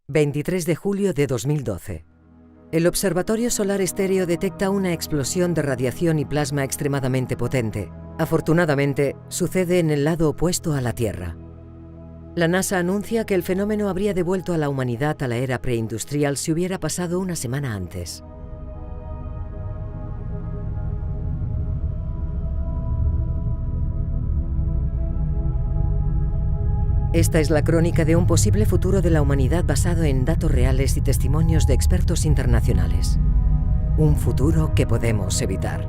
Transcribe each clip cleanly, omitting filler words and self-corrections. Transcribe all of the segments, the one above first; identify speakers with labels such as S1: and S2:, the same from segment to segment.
S1: 23 de julio de 2012. El Observatorio Solar Estéreo detecta una explosión de radiación y plasma extremadamente potente. Afortunadamente, sucede en el lado opuesto a la Tierra. La NASA anuncia que el fenómeno habría devuelto a la humanidad a la era preindustrial si hubiera pasado una semana antes. Esta es la crónica de un posible futuro de la humanidad basado en datos reales y testimonios de expertos internacionales. Un futuro que podemos evitar.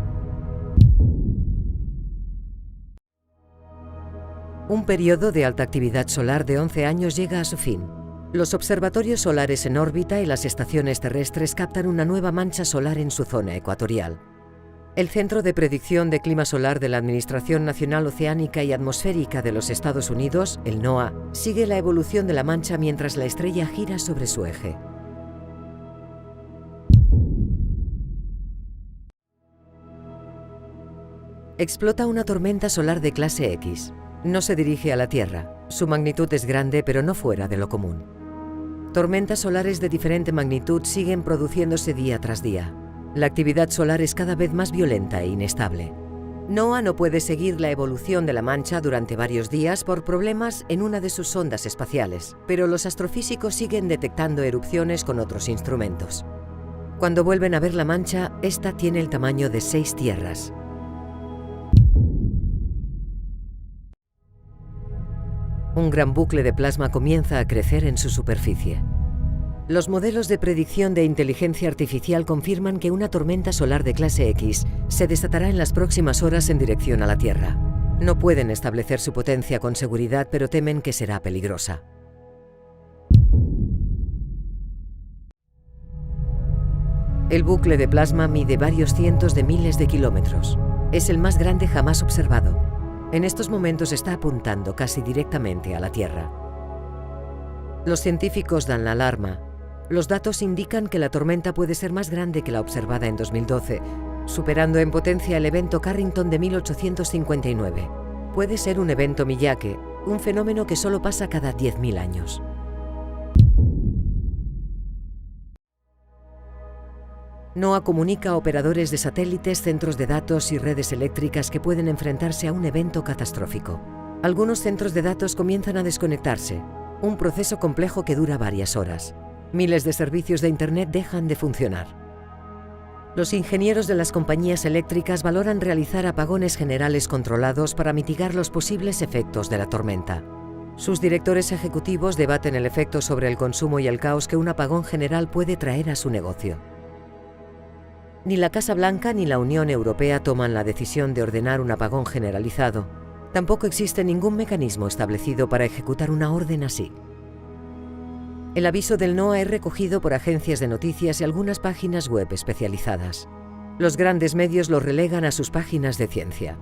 S1: Un periodo de alta actividad solar de 11 años llega a su fin. Los observatorios solares en órbita y las estaciones terrestres captan una nueva mancha solar en su zona ecuatorial. El Centro de Predicción de Clima Solar de la Administración Nacional Oceánica y Atmosférica de los Estados Unidos, el NOAA, sigue la evolución de la mancha mientras la estrella gira sobre su eje. Explota una tormenta solar de clase X. No se dirige a la Tierra. Su magnitud es grande, pero no fuera de lo común. Tormentas solares de diferente magnitud siguen produciéndose día tras día. La actividad solar es cada vez más violenta e inestable. NOAA no puede seguir la evolución de la mancha durante varios días por problemas en una de sus sondas espaciales, pero los astrofísicos siguen detectando erupciones con otros instrumentos. Cuando vuelven a ver la mancha, esta tiene el tamaño de 6 tierras. Un gran bucle de plasma comienza a crecer en su superficie. Los modelos de predicción de inteligencia artificial confirman que una tormenta solar de clase X se desatará en las próximas horas en dirección a la Tierra. No pueden establecer su potencia con seguridad, pero temen que será peligrosa. El bucle de plasma mide varios cientos de miles de kilómetros. Es el más grande jamás observado. En estos momentos está apuntando casi directamente a la Tierra. Los científicos dan la alarma. Los datos indican que la tormenta puede ser más grande que la observada en 2012, superando en potencia el evento Carrington de 1859. Puede ser un evento Miyake, un fenómeno que solo pasa cada 10.000 años. NOAA comunica a operadores de satélites, centros de datos y redes eléctricas que pueden enfrentarse a un evento catastrófico. Algunos centros de datos comienzan a desconectarse, un proceso complejo que dura varias horas. Miles de servicios de Internet dejan de funcionar. Los ingenieros de las compañías eléctricas valoran realizar apagones generales controlados para mitigar los posibles efectos de la tormenta. Sus directores ejecutivos debaten el efecto sobre el consumo y el caos que un apagón general puede traer a su negocio. Ni la Casa Blanca ni la Unión Europea toman la decisión de ordenar un apagón generalizado. Tampoco existe ningún mecanismo establecido para ejecutar una orden así. El aviso del NOAA es recogido por agencias de noticias y algunas páginas web especializadas. Los grandes medios lo relegan a sus páginas de ciencia.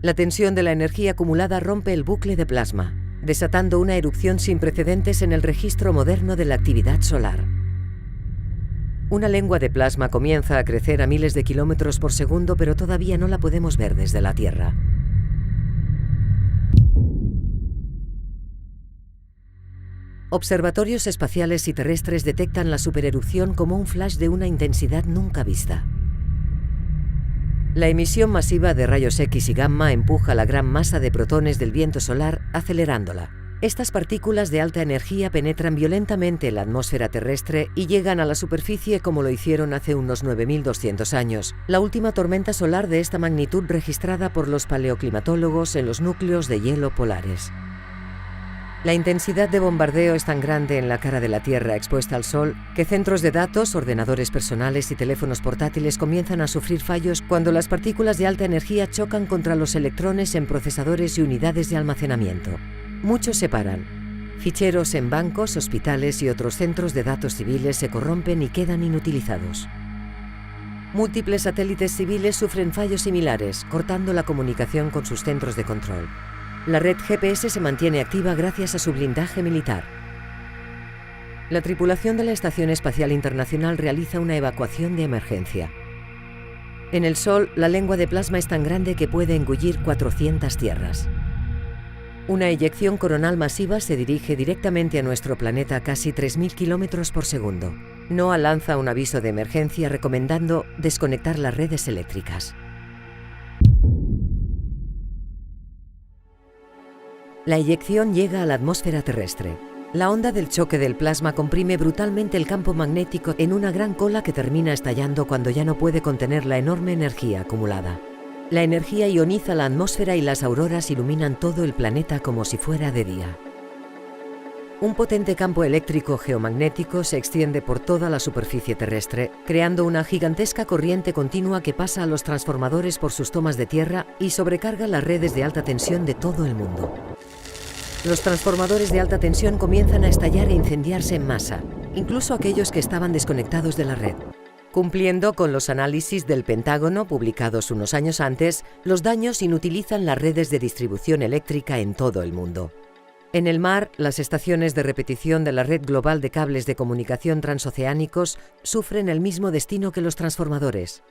S1: La tensión de la energía acumulada rompe el bucle de plasma, desatando una erupción sin precedentes en el registro moderno de la actividad solar. Una lengua de plasma comienza a crecer a miles de kilómetros por segundo, pero todavía no la podemos ver desde la Tierra. Observatorios espaciales y terrestres detectan la supererupción como un flash de una intensidad nunca vista. La emisión masiva de rayos X y gamma empuja la gran masa de protones del viento solar, acelerándola. Estas partículas de alta energía penetran violentamente en la atmósfera terrestre y llegan a la superficie como lo hicieron hace unos 9.200 años, la última tormenta solar de esta magnitud registrada por los paleoclimatólogos en los núcleos de hielo polares. La intensidad de bombardeo es tan grande en la cara de la Tierra expuesta al Sol que centros de datos, ordenadores personales y teléfonos portátiles comienzan a sufrir fallos cuando las partículas de alta energía chocan contra los electrones en procesadores y unidades de almacenamiento. Muchos se paran. Ficheros en bancos, hospitales y otros centros de datos civiles se corrompen y quedan inutilizados. Múltiples satélites civiles sufren fallos similares, cortando la comunicación con sus centros de control. La red GPS se mantiene activa gracias a su blindaje militar. La tripulación de la Estación Espacial Internacional realiza una evacuación de emergencia. En el Sol, la lengua de plasma es tan grande que puede engullir 400 tierras. Una eyección coronal masiva se dirige directamente a nuestro planeta a casi 3.000 kilómetros por segundo. NOAA lanza un aviso de emergencia recomendando desconectar las redes eléctricas. La eyección llega a la atmósfera terrestre. La onda del choque del plasma comprime brutalmente el campo magnético en una gran cola que termina estallando cuando ya no puede contener la enorme energía acumulada. La energía ioniza la atmósfera y las auroras iluminan todo el planeta como si fuera de día. Un potente campo eléctrico geomagnético se extiende por toda la superficie terrestre, creando una gigantesca corriente continua que pasa a los transformadores por sus tomas de tierra y sobrecarga las redes de alta tensión de todo el mundo. Los transformadores de alta tensión comienzan a estallar e incendiarse en masa, incluso aquellos que estaban desconectados de la red. Cumpliendo con los análisis del Pentágono publicados unos años antes, los daños inutilizan las redes de distribución eléctrica en todo el mundo. En el mar, las estaciones de repetición de la red global de cables de comunicación transoceánicos sufren el mismo destino que los transformadores.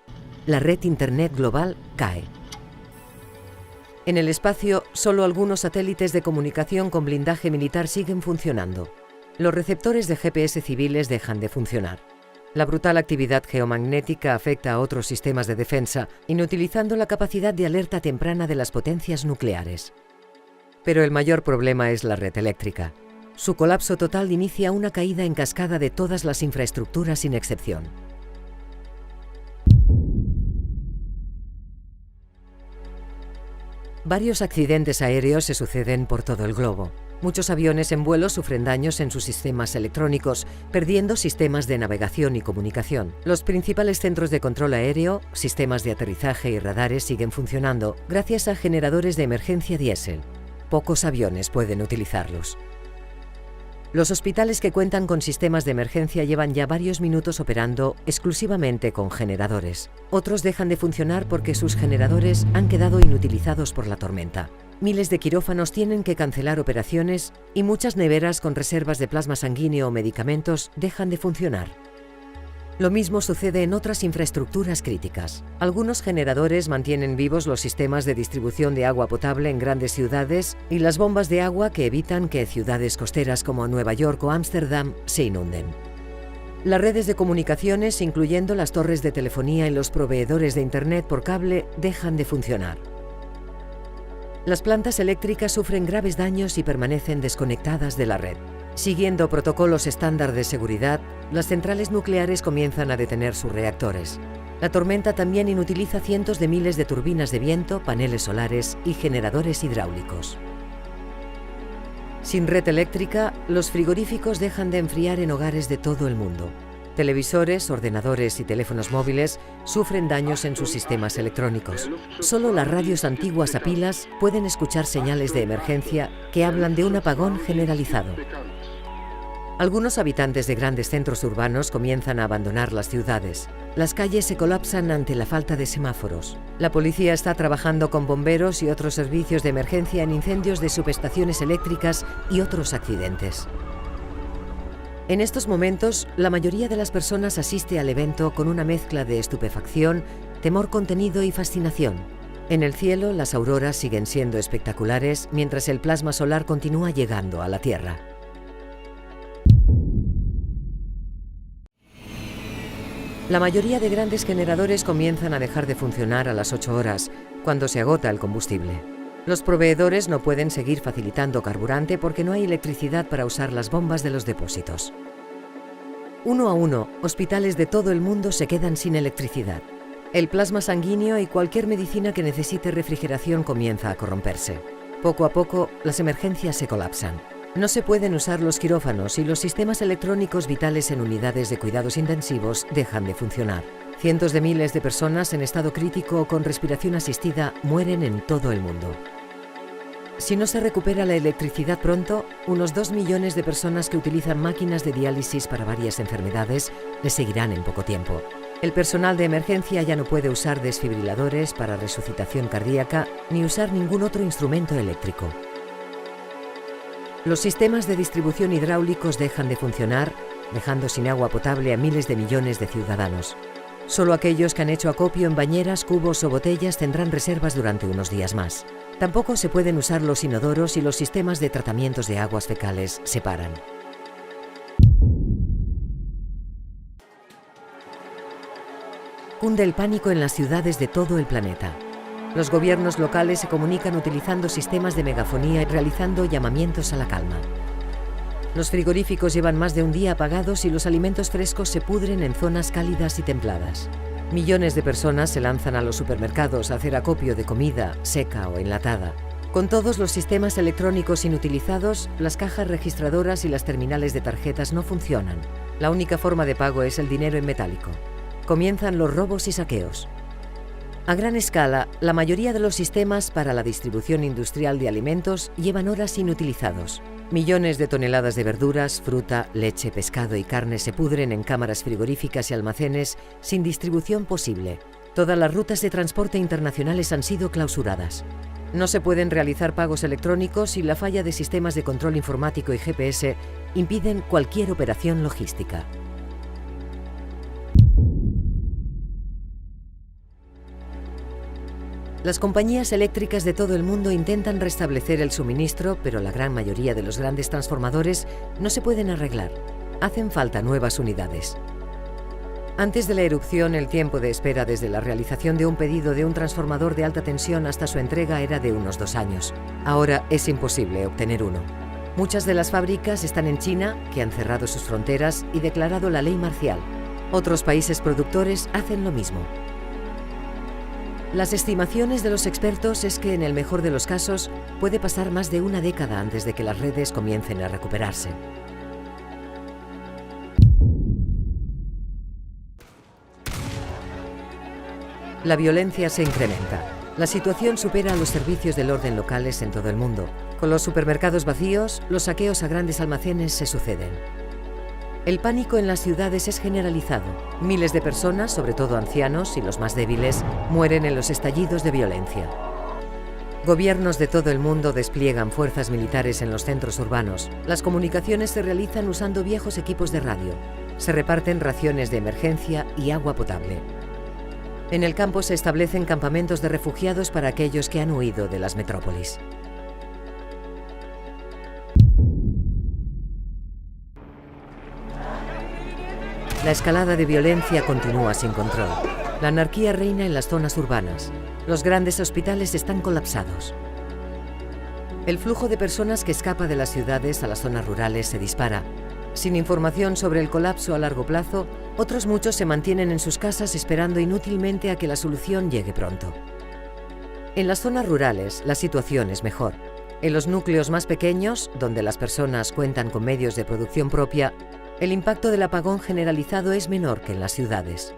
S1: La red Internet global cae. En el espacio, solo algunos satélites de comunicación con blindaje militar siguen funcionando. Los receptores de GPS civiles dejan de funcionar. La brutal actividad geomagnética afecta a otros sistemas de defensa, inutilizando la capacidad de alerta temprana de las potencias nucleares. Pero el mayor problema es la red eléctrica. Su colapso total inicia una caída en cascada de todas las infraestructuras sin excepción. Varios accidentes aéreos se suceden por todo el globo. Muchos aviones en vuelo sufren daños en sus sistemas electrónicos, perdiendo sistemas de navegación y comunicación. Los principales centros de control aéreo, sistemas de aterrizaje y radares siguen funcionando gracias a generadores de emergencia diésel. Pocos aviones pueden utilizarlos. Los hospitales que cuentan con sistemas de emergencia llevan ya varios minutos operando exclusivamente con generadores. Otros dejan de funcionar porque sus generadores han quedado inutilizados por la tormenta. Miles de quirófanos tienen que cancelar operaciones y muchas neveras con reservas de plasma sanguíneo o medicamentos dejan de funcionar. Lo mismo sucede en otras infraestructuras críticas. Algunos generadores mantienen vivos los sistemas de distribución de agua potable en grandes ciudades y las bombas de agua que evitan que ciudades costeras como Nueva York o Ámsterdam se inunden. Las redes de comunicaciones, incluyendo las torres de telefonía y los proveedores de Internet por cable, dejan de funcionar. Las plantas eléctricas sufren graves daños y permanecen desconectadas de la red. Siguiendo protocolos estándar de seguridad, las centrales nucleares comienzan a detener sus reactores. La tormenta también inutiliza cientos de miles de turbinas de viento, paneles solares y generadores hidráulicos. Sin red eléctrica, los frigoríficos dejan de enfriar en hogares de todo el mundo. Televisores, ordenadores y teléfonos móviles sufren daños en sus sistemas electrónicos. Solo las radios antiguas a pilas pueden escuchar señales de emergencia que hablan de un apagón generalizado. Algunos habitantes de grandes centros urbanos comienzan a abandonar las ciudades. Las calles se colapsan ante la falta de semáforos. La policía está trabajando con bomberos y otros servicios de emergencia en incendios de subestaciones eléctricas y otros accidentes. En estos momentos, la mayoría de las personas asiste al evento con una mezcla de estupefacción, temor contenido y fascinación. En el cielo, las auroras siguen siendo espectaculares mientras el plasma solar continúa llegando a la Tierra. La mayoría de grandes generadores comienzan a dejar de funcionar a las 8 horas, cuando se agota el combustible. Los proveedores no pueden seguir facilitando carburante porque no hay electricidad para usar las bombas de los depósitos. Uno a uno, hospitales de todo el mundo se quedan sin electricidad. El plasma sanguíneo y cualquier medicina que necesite refrigeración comienza a corromperse. Poco a poco, las emergencias se colapsan. No se pueden usar los quirófanos y los sistemas electrónicos vitales en unidades de cuidados intensivos dejan de funcionar. Cientos de miles de personas en estado crítico o con respiración asistida mueren en todo el mundo. Si no se recupera la electricidad pronto, unos 2 millones de personas que utilizan máquinas de diálisis para varias enfermedades les seguirán en poco tiempo. El personal de emergencia ya no puede usar desfibriladores para resucitación cardíaca ni usar ningún otro instrumento eléctrico. Los sistemas de distribución hidráulicos dejan de funcionar, dejando sin agua potable a miles de millones de ciudadanos. Solo aquellos que han hecho acopio en bañeras, cubos o botellas tendrán reservas durante unos días más. Tampoco se pueden usar los inodoros y los sistemas de tratamientos de aguas fecales se paran. Cunde el pánico en las ciudades de todo el planeta. Los gobiernos locales se comunican utilizando sistemas de megafonía y realizando llamamientos a la calma. Los frigoríficos llevan más de un día apagados y los alimentos frescos se pudren en zonas cálidas y templadas. Millones de personas se lanzan a los supermercados a hacer acopio de comida seca o enlatada. Con todos los sistemas electrónicos inutilizados, las cajas registradoras y las terminales de tarjetas no funcionan. La única forma de pago es el dinero en metálico. Comienzan los robos y saqueos. A gran escala, la mayoría de los sistemas para la distribución industrial de alimentos llevan horas inutilizados. Millones de toneladas de verduras, fruta, leche, pescado y carne se pudren en cámaras frigoríficas y almacenes sin distribución posible. Todas las rutas de transporte internacionales han sido clausuradas. No se pueden realizar pagos electrónicos y la falla de sistemas de control informático y GPS impiden cualquier operación logística. Las compañías eléctricas de todo el mundo intentan restablecer el suministro, pero la gran mayoría de los grandes transformadores no se pueden arreglar. Hacen falta nuevas unidades. Antes de la erupción, el tiempo de espera desde la realización de un pedido de un transformador de alta tensión hasta su entrega era de unos 2 años. Ahora es imposible obtener uno. Muchas de las fábricas están en China, que han cerrado sus fronteras y declarado la ley marcial. Otros países productores hacen lo mismo. Las estimaciones de los expertos es que en el mejor de los casos puede pasar más de una década antes de que las redes comiencen a recuperarse. La violencia se incrementa. La situación supera a los servicios del orden locales en todo el mundo. Con los supermercados vacíos, los saqueos a grandes almacenes se suceden. El pánico en las ciudades es generalizado. Miles de personas, sobre todo ancianos y los más débiles, mueren en los estallidos de violencia. Gobiernos de todo el mundo despliegan fuerzas militares en los centros urbanos. Las comunicaciones se realizan usando viejos equipos de radio. Se reparten raciones de emergencia y agua potable. En el campo se establecen campamentos de refugiados para aquellos que han huido de las metrópolis. La escalada de violencia continúa sin control. La anarquía reina en las zonas urbanas. Los grandes hospitales están colapsados. El flujo de personas que escapa de las ciudades a las zonas rurales se dispara. Sin información sobre el colapso a largo plazo, otros muchos se mantienen en sus casas esperando inútilmente a que la solución llegue pronto. En las zonas rurales, la situación es mejor. En los núcleos más pequeños, donde las personas cuentan con medios de producción propia, el impacto del apagón generalizado es menor que en las ciudades.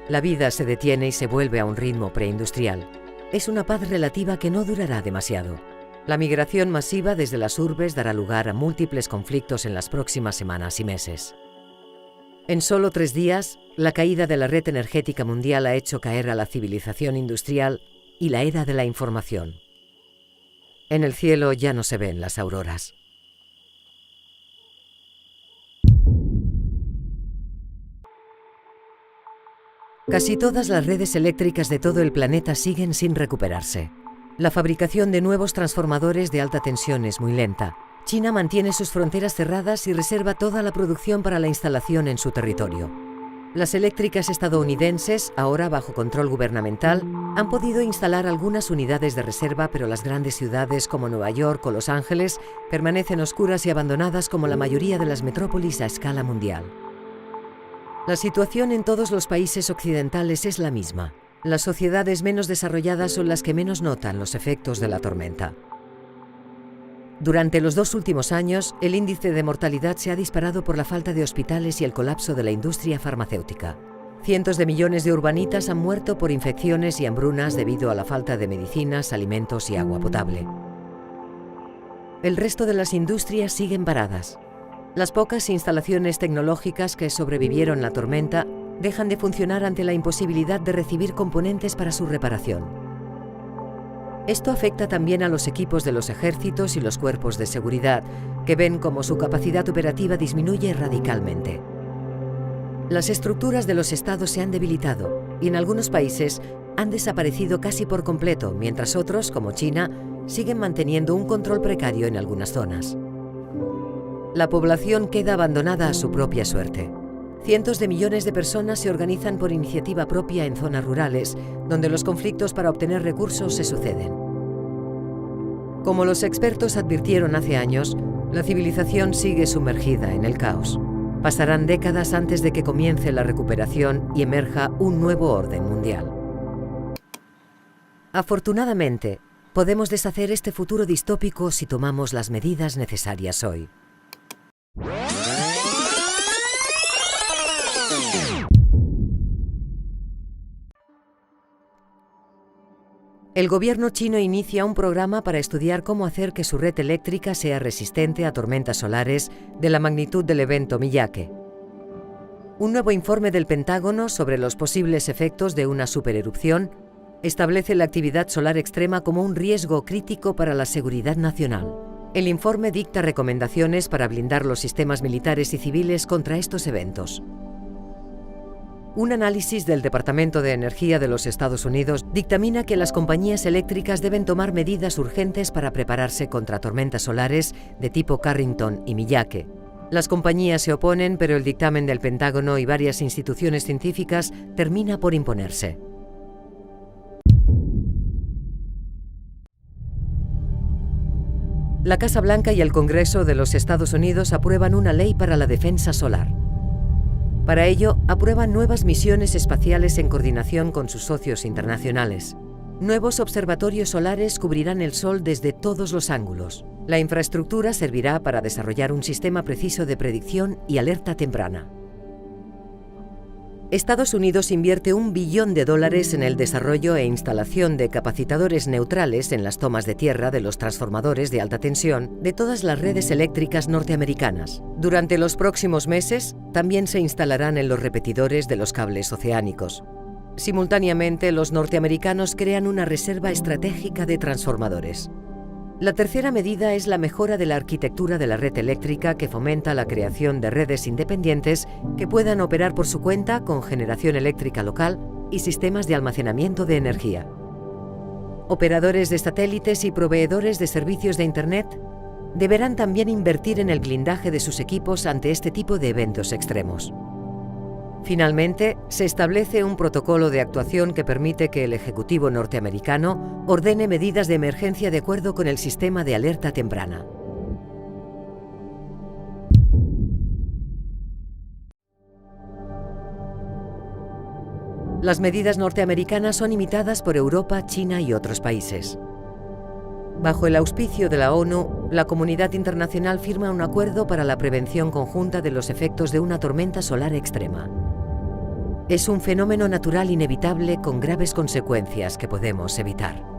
S1: La vida se detiene y se vuelve a un ritmo preindustrial. Es una paz relativa que no durará demasiado. La migración masiva desde las urbes dará lugar a múltiples conflictos en las próximas semanas y meses. En solo 3 días, la caída de la red energética mundial ha hecho caer a la civilización industrial y la era de la información. En el cielo ya no se ven las auroras. Casi todas las redes eléctricas de todo el planeta siguen sin recuperarse. La fabricación de nuevos transformadores de alta tensión es muy lenta. China mantiene sus fronteras cerradas y reserva toda la producción para la instalación en su territorio. Las eléctricas estadounidenses, ahora bajo control gubernamental, han podido instalar algunas unidades de reserva, pero las grandes ciudades como Nueva York o Los Ángeles permanecen oscuras y abandonadas como la mayoría de las metrópolis a escala mundial. La situación en todos los países occidentales es la misma. Las sociedades menos desarrolladas son las que menos notan los efectos de la tormenta. Durante los 2 últimos años, el índice de mortalidad se ha disparado por la falta de hospitales y el colapso de la industria farmacéutica. Cientos de millones de urbanitas han muerto por infecciones y hambrunas debido a la falta de medicinas, alimentos y agua potable. El resto de las industrias siguen paradas. Las pocas instalaciones tecnológicas que sobrevivieron la tormenta dejan de funcionar ante la imposibilidad de recibir componentes para su reparación. Esto afecta también a los equipos de los ejércitos y los cuerpos de seguridad, que ven cómo su capacidad operativa disminuye radicalmente. Las estructuras de los estados se han debilitado y en algunos países han desaparecido casi por completo, mientras otros, como China, siguen manteniendo un control precario en algunas zonas. La población queda abandonada a su propia suerte. Cientos de millones de personas se organizan por iniciativa propia en zonas rurales, donde los conflictos para obtener recursos se suceden. Como los expertos advirtieron hace años, la civilización sigue sumergida en el caos. Pasarán décadas antes de que comience la recuperación y emerja un nuevo orden mundial. Afortunadamente, podemos deshacer este futuro distópico si tomamos las medidas necesarias hoy. El gobierno chino inicia un programa para estudiar cómo hacer que su red eléctrica sea resistente a tormentas solares de la magnitud del evento Miyake. Un nuevo informe del Pentágono sobre los posibles efectos de una supererupción establece la actividad solar extrema como un riesgo crítico para la seguridad nacional. El informe dicta recomendaciones para blindar los sistemas militares y civiles contra estos eventos. Un análisis del Departamento de Energía de los Estados Unidos dictamina que las compañías eléctricas deben tomar medidas urgentes para prepararse contra tormentas solares de tipo Carrington y Miyake. Las compañías se oponen, pero el dictamen del Pentágono y varias instituciones científicas termina por imponerse. La Casa Blanca y el Congreso de los Estados Unidos aprueban una ley para la defensa solar. Para ello, aprueban nuevas misiones espaciales en coordinación con sus socios internacionales. Nuevos observatorios solares cubrirán el Sol desde todos los ángulos. La infraestructura servirá para desarrollar un sistema preciso de predicción y alerta temprana. Estados Unidos invierte $1 billón en el desarrollo e instalación de capacitadores neutrales en las tomas de tierra de los transformadores de alta tensión de todas las redes eléctricas norteamericanas. Durante los próximos meses, también se instalarán en los repetidores de los cables oceánicos. Simultáneamente, los norteamericanos crean una reserva estratégica de transformadores. La tercera medida es la mejora de la arquitectura de la red eléctrica que fomenta la creación de redes independientes que puedan operar por su cuenta con generación eléctrica local y sistemas de almacenamiento de energía. Operadores de satélites y proveedores de servicios de Internet deberán también invertir en el blindaje de sus equipos ante este tipo de eventos extremos. Finalmente, se establece un protocolo de actuación que permite que el Ejecutivo norteamericano ordene medidas de emergencia de acuerdo con el sistema de alerta temprana. Las medidas norteamericanas son imitadas por Europa, China y otros países. Bajo el auspicio de la ONU, la comunidad internacional firma un acuerdo para la prevención conjunta de los efectos de una tormenta solar extrema. Es un fenómeno natural inevitable con graves consecuencias que podemos evitar.